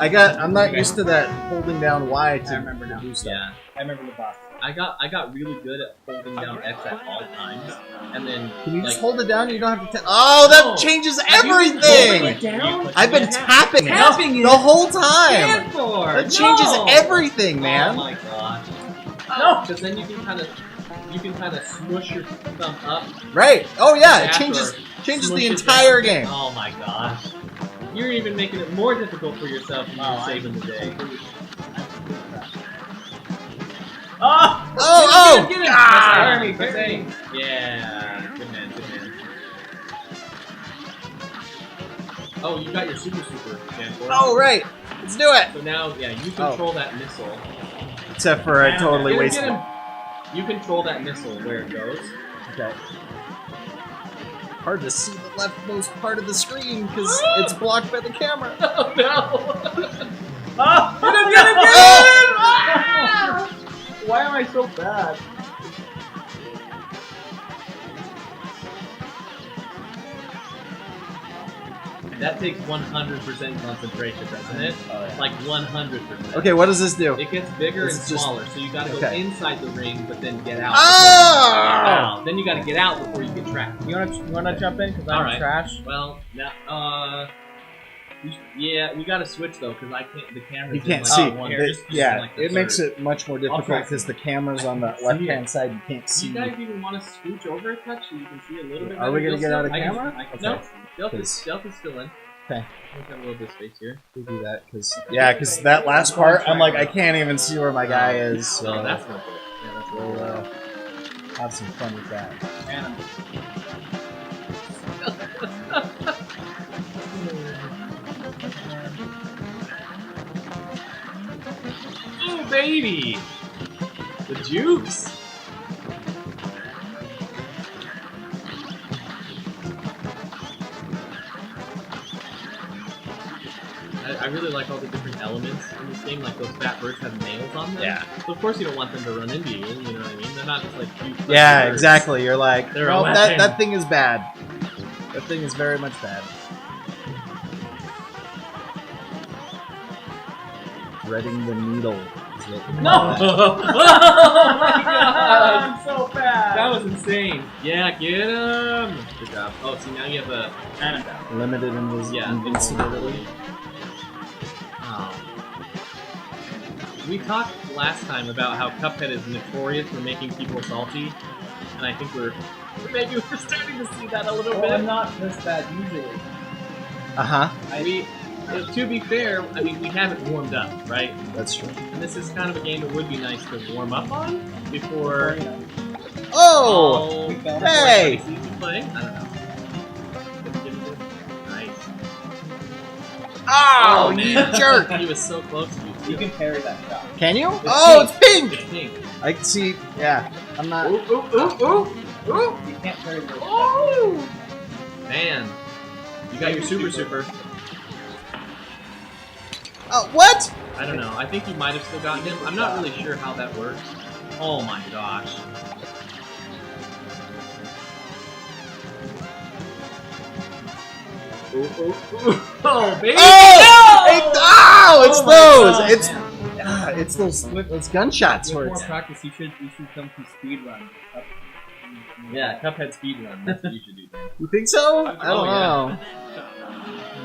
Okay. I'm not used to that holding down Y I to remember now. do stuff. Yeah, I remember the boss. I got really good at holding down X at all times, and then Can you just like, hold it down? You don't have to. Oh, that No. changes Have you been holding it everything. down? I've been tapping it the whole time. That That changes everything, Oh man. my god. No! Because then you can kind of smush your thumb up. Right. Oh yeah, it Dash changes or the smush it entire down. game. Oh my gosh. You're even making it more difficult for yourself when you're saving the day. Oh! Oh, Get him! God. Press A, press A. Yeah. Good man, good man. Oh, you got your super, Janfor. Oh right. Let's do it. So now, yeah, you control that missile. Except for I totally Get him, wasted. get him. You control that missile where it goes. Okay. Hard to see the leftmost part of the screen because it's blocked by the camera. Oh no! Oh! Get him! Ah! Why am I so bad? That takes 100% concentration, doesn't it? Oh, yeah. Like 100%. Okay, what does this do? It gets bigger It's and just- smaller, so you gotta go okay. inside the ring, but then get out. Oh! Then you gotta get out before you get trapped. You wanna jump in? Because I'm Alright. trash. Well, now, yeah, we gotta switch though, because I can't. The camera's You can't in, see. like, one, It- just yeah, like the it makes third. it much more difficult try. because the camera's on the See left-hand it. side. You can't Do see. you guys even want to scooch over a touch so you can see a little bit? Are we better? gonna get out of I can- camera? I can- Okay. No, Delta's 'Cause- still in. Okay. We've got a little bit of space here. We do that because that last part, I'm like I can't even see where my guy is. So No, that's not good. Yeah, that's we'll really have some fun with that. And Ooh, baby! The jukes! I really like all the different elements in this game. Like those fat birds have nails on them. Yeah. So of course you don't want them to run into you. You know what I mean? They're not just like cute. fluffy Yeah, birds. exactly. You're like, They're well, a that weapon. thing is bad. That thing is very much bad. Threading the needle. Is what we No! call that. Oh my god! I'm so bad. That was insane. Yeah, get him! Good job. Oh, see, now you have a... Limited invincibility. Oh. We talked last time about how Cuphead is notorious for making people salty, and I think maybe we're starting to see that a little bit. I'm not this bad usually. To be fair, I mean, we haven't warmed up, right? That's true. And this is kind of a game that would be nice to warm up on before... Oh! Hey! Before you play? I don't know. Nice. Oh, you man. jerk! He was so close to you. You can parry that shot. Can you? It's pink! It's pink. I can see. Yeah, I'm not. Ooh, ooh, ooh, ooh, ooh! You can't parry the Oh! Man. You got your super. What? I don't know. I think you might have still gotten him. I'm not really sure how that works. Oh my gosh. Ooh, ooh, ooh. Oh, baby! Oh! It's Oh my those! God. It's those gunshots. With Where more it's, practice, you should come to speed run. Yeah, Cuphead speedrun. That's what you should do. you think so? I don't yeah.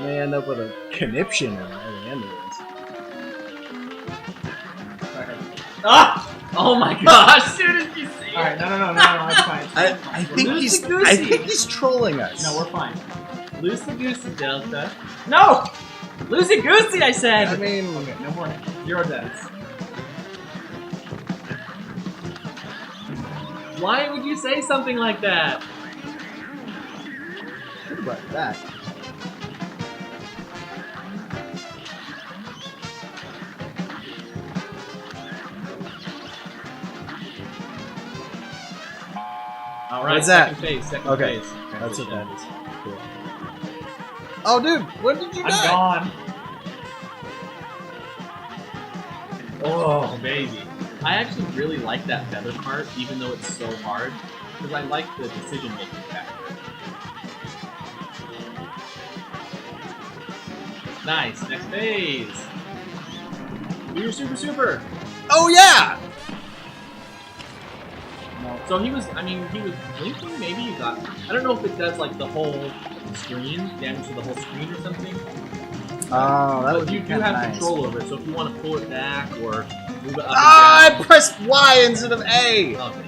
know. May end up with a conniption at the end of this. Ah! Oh my gosh! As soon as you see it. Alright, no, it's fine. I think Loosey-goosey. I think he's trolling us. No, we're fine. Loosey goosey, Delta. No! Loosey goosey, I said! I mean, Okay, no more. 0 deaths. Why would you say something like that? think about that. All right, What's that? second phase. Second Okay. phase. That's what that is. Cool. Oh, dude, what did you I'm die? gone. Oh, baby. I actually really like that feather part, even though it's so hard, because I like the decision-making factor. Nice. Next phase. Do your super. Oh, yeah! So he was, he was blinking, maybe he got, I don't know if it does like the whole screen, damage to the whole screen or something. Oh, that But would you be do have nice. control over it, so if you want to pull it back or move it up Ah, I and down. pressed Y instead of A! Okay.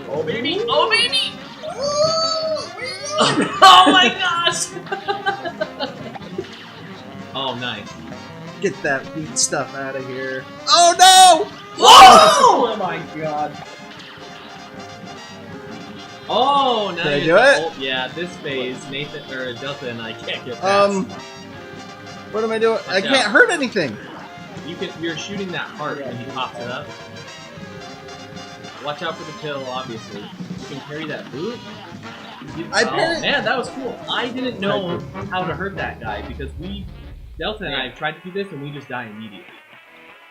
Oh baby! Oh baby! Oh my gosh! Oh nice. Get that wheat stuff out of here. Oh no! Whoa! Oh my god. Oh, now Did I you do have it? to- yeah, this phase, Nathan or Delta and I can't get past. What am I doing? I Watch can't out. hurt anything. You're shooting that heart when he pops it up. Watch out for the kill, obviously. You can parry that boot. I Oh parried- man, that was cool. I didn't know how to hurt that guy because Delta and I tried to do this and we just die immediately.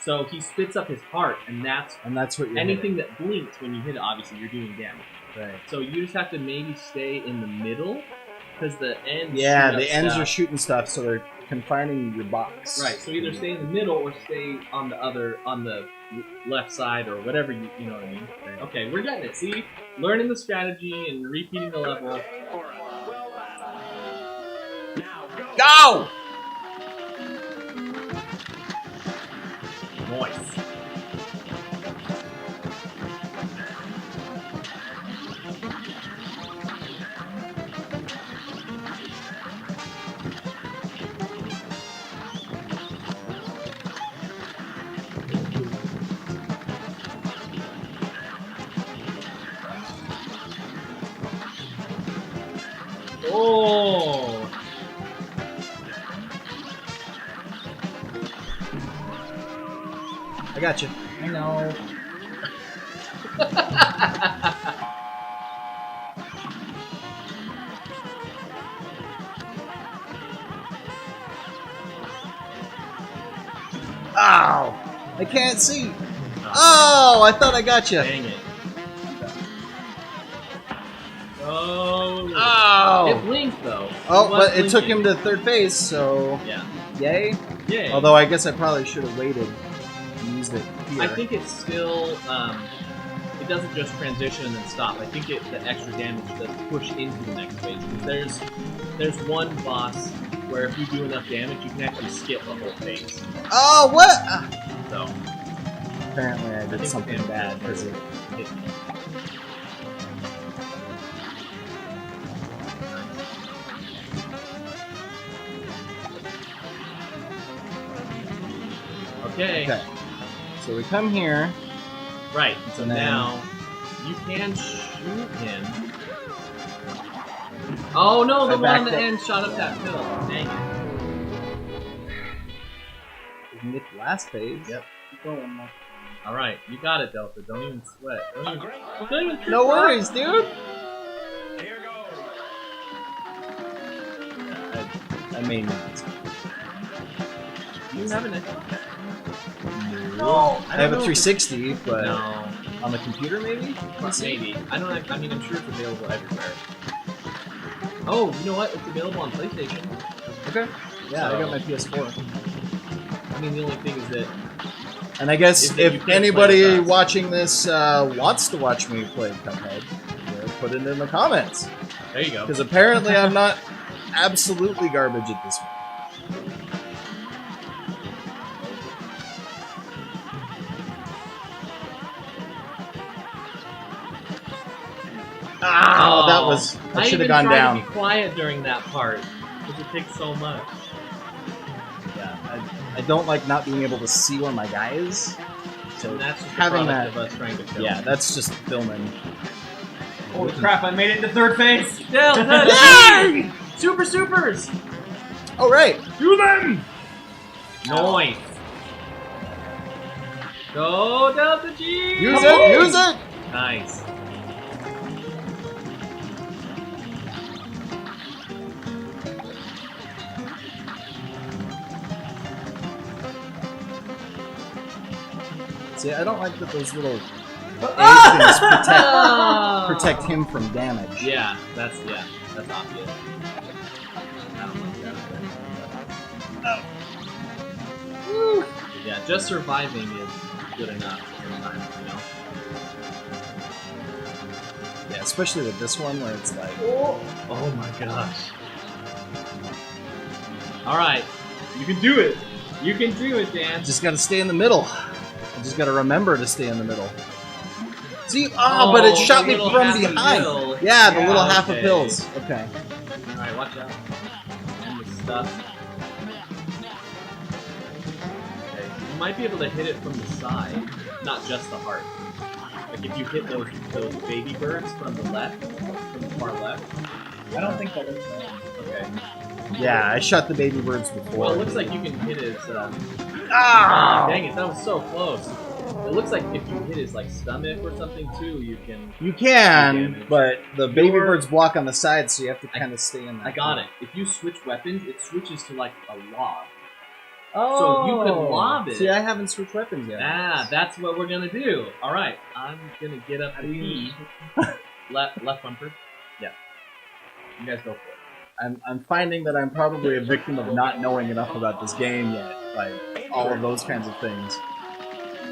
So he spits up his heart, and that's what you're anything that blinks when you hit it. Obviously, you're doing damage. hitting. Right. So you just have to maybe stay in the middle because the ends. Yeah, shoot the up ends stuff. are shooting stuff, so they're confining your box. Right, so either stay in the middle or stay on the left side or whatever you know what I mean. Okay, we're getting it. See, learning the strategy and repeating the level. Go! Nice. Oh. I got you. I know. Ow! I can't see. Oh, I thought I got you. Dang it. Oh. It Oh! blinked though. Oh, was but it took blinking. him to third phase, so Yeah. yay. Yay. Although I guess I probably should have waited and used it here. I think it's still. It doesn't just transition and then stop. I think the extra damage does push into the next phase. There's one boss where if you do enough damage, you can actually skip a whole phase. Oh, what? So Apparently I did think something the bad damage because it... hit me. Okay. Okay. So we come here. Right. So And then- now you can shoot him. Oh no, the I one on the backed up. end shot up that pill. Dang it. We can get the last phase. Yep. Keep going, Mike. Alright, you got it, Delta. Don't even sweat. Don't even No worries, dude. I may not. You have an No, I have a don't know. 360, but No. on the computer maybe? Maybe. I mean, I'm sure it's available everywhere. Oh, you know what? It's available on PlayStation. Okay. Yeah, I got my PS4. I mean, the only thing is that And I guess Is that you if can't play anybody with us. watching this wants to watch me play Cuphead, put it in the comments. there you go. Because apparently I'm not absolutely garbage at this one. Oh, that was... I should have gone tried down. to be quiet during that part because it takes so much. Yeah, I don't like not being able to see where my guy is. So And that's just having the product that... of us trying to film. Yeah, that's just filming. Holy crap! I made it into third phase. Delta Yay! G! Super supers! Oh, right. Do them! Noise. Go Delta G! Use it! Use it! Nice. See, I don't like that those little A things protect him from damage. Yeah, that's obvious. I don't like that. Woo. Yeah, just surviving is good enough sometimes, you know. Yeah, especially with this one where it's like, Oh my gosh. Alright, you can do it! You can do it, Dan! just gotta stay in the middle. I just gotta remember to stay in the middle. See, but it shot the me little from half a behind. pill. Yeah, the little half a okay. pills. Okay. Alright, watch out. And the stuff. Okay, you might be able to hit it from the side, not just the heart. Like if you hit those baby birds from the left, from the far left. I don't think that is. Okay. Yeah, I shot the baby birds before. Well, it looks like you can hit his. Ah! Dang it, that was so close. It looks like if you hit his like stomach or something too, you can. You can, damage. but the baby You're- birds block on the side, so you have to kind of stay in that. I got it. If you switch weapons, it switches to like a lob. Oh, So you could lob it. See, I haven't switched weapons yet. Ah, that's what we're gonna do. All right, I'm gonna get up to E. left bumper. Yeah. You guys go for it. I'm finding that I'm probably a victim of not knowing enough about this game yet. Like, all of those kinds of things.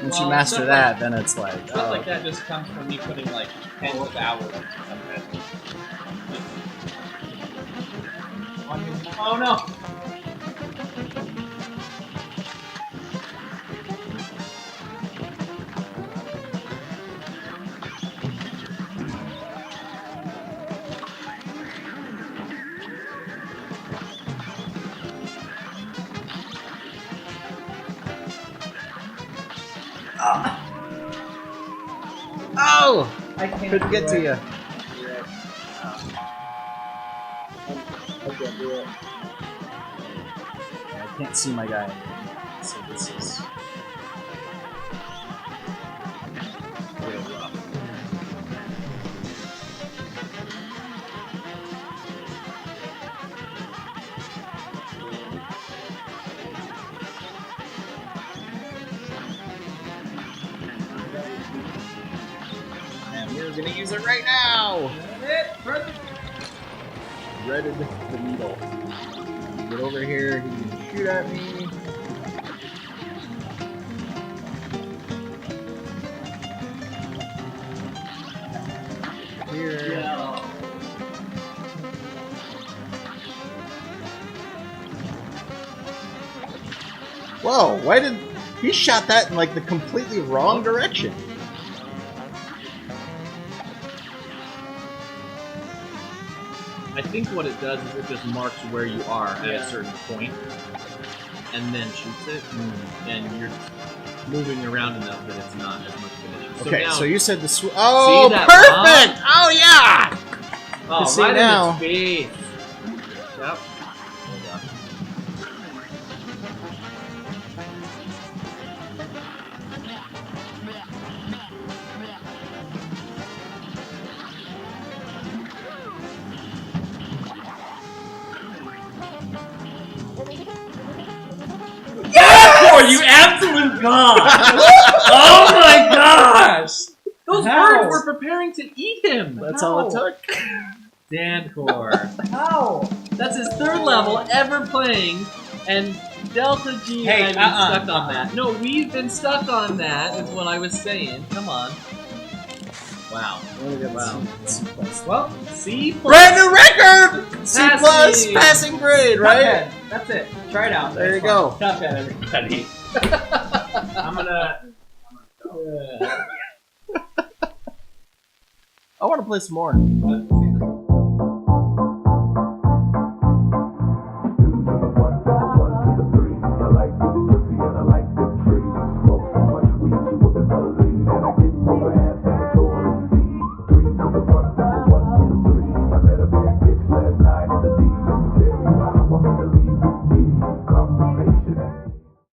Once you Well, master stuff that, then it's like, Stuff like that just comes from me putting like tens of hours into something. Oh no! oh! I can't Couldn't get do to it. you. I can't do it. I can't see my guy. So this is real rough. And we're gonna use it right now! Threaded the needle. Get over here, he can shoot at me. here. Whoa, why did he shot that in like the completely wrong direction? I think what it does is it just marks where you are at a certain point, and then shoots it, and you're moving around enough that it's not as much of an issue. Okay, now, so you said the oh, see that perfect! Oh yeah! Oh, see right now. in its face. Yep. Oh, you absolute god! Oh my gosh! Those How? birds were preparing to eat him. That's all it took. Dancor. How? That's his third level ever playing, and Delta G Hey, and I have been stuck on that. No, we've been stuck on that, is what I was saying. Come on. Wow. Wow. Well, C+. Brand new record! C Passing. plus, passing grade, right? Cuphead. That's it. Try it out. There It's you fun. go. Cuphead, everybody. I'm gonna. I want to play some more.